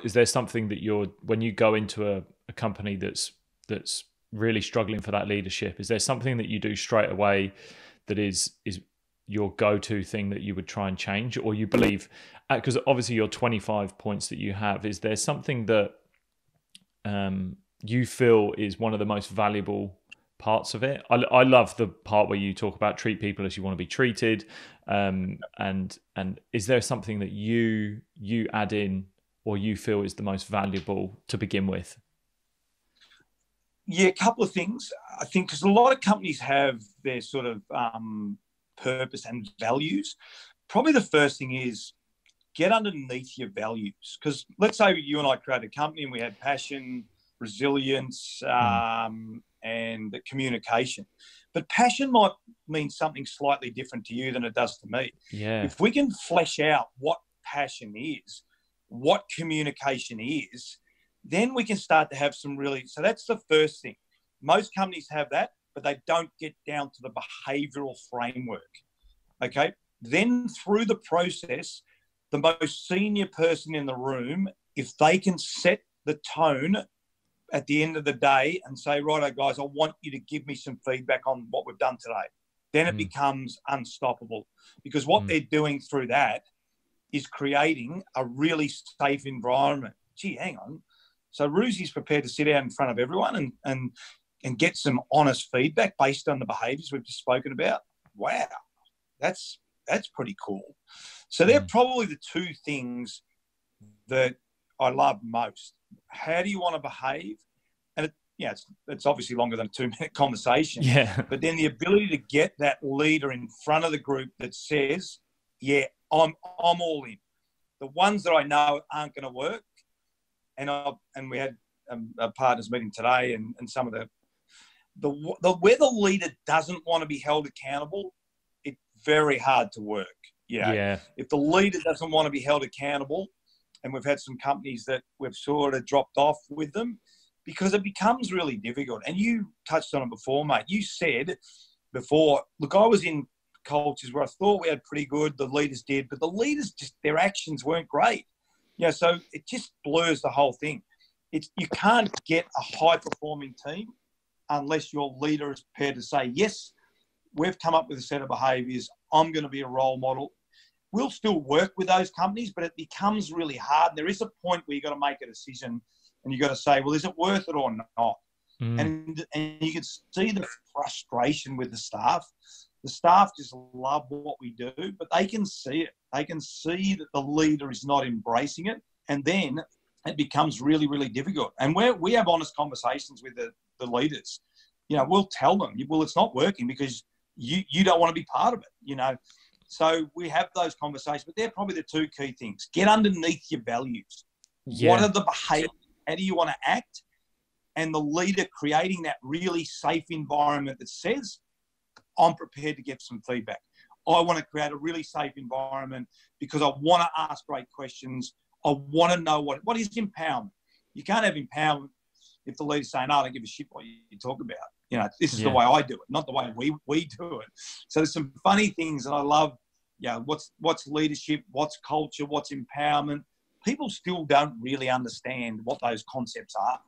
Is there something that when you go into a company that's really struggling for that leadership, is there something that you do straight away that is your go-to thing that you would try and change, or you believe, because obviously your 25 points that you have, is there something that you feel is one of the most valuable parts of it? I love the part where you talk about treat people as you want to be treated, and is there something that you add in or you feel is the most valuable to begin with? Yeah, a couple of things. I think because a lot of companies have their sort of purpose and values. Probably the first thing is get underneath your values. Because let's say you and I created a company and we had passion, resilience, and communication. But passion might mean something slightly different to you than it does to me. Yeah. If we can flesh out what passion is, what communication is, then we can start to have some really... So that's the first thing. Most companies have that, but they don't get down to the behavioural framework, okay? Then through the process, the most senior person in the room, if they can set the tone at the end of the day and say, righto, guys, I want you to give me some feedback on what we've done today, then it becomes unstoppable, because what they're doing through that is creating a really safe environment. Gee, hang on. So Roosy's prepared to sit out in front of everyone and get some honest feedback based on the behaviours we've just spoken about. Wow, that's pretty cool. So they're probably the two things that I love most. How do you want to behave? And it's obviously longer than a 2-minute conversation. Yeah. But then the ability to get that leader in front of the group that says, yeah, I'm all in. The ones that I know aren't going to work, and we had a partners meeting today, and some of the where the leader doesn't want to be held accountable, it's very hard to work. Yeah. If the leader doesn't want to be held accountable, and we've had some companies that we've sort of dropped off with them because it becomes really difficult. And you touched on it before, mate. You said before, look, I was in cultures where I thought we had pretty good, the leaders did, but the leaders just, their actions weren't great. So it just blurs the whole thing. You can't get a high-performing team unless your leader is prepared to say, yes, we've come up with a set of behaviours, I'm going to be a role model. We'll still work with those companies, but it becomes really hard. There is a point where you've got to make a decision and you've got to say, well, is it worth it or not? And you can see the frustration with the staff. The staff just love what we do, but they can see it. They can see that the leader is not embracing it, and then it becomes really, really difficult. And we have honest conversations with the leaders. We'll tell them, well, it's not working because you don't want to be part of it, So we have those conversations, but they're probably the two key things. Get underneath your values. Yeah. What are the behaviours? How do you want to act? And the leader creating that really safe environment that says, I'm prepared to get some feedback. I want to create a really safe environment because I want to ask great questions. I want to know what is empowerment. You can't have empowerment if the leader's saying, I don't give a shit what you talk about. This is the way I do it, not the way we do it. So there's some funny things that I love. What's leadership, what's culture, what's empowerment. People still don't really understand what those concepts are.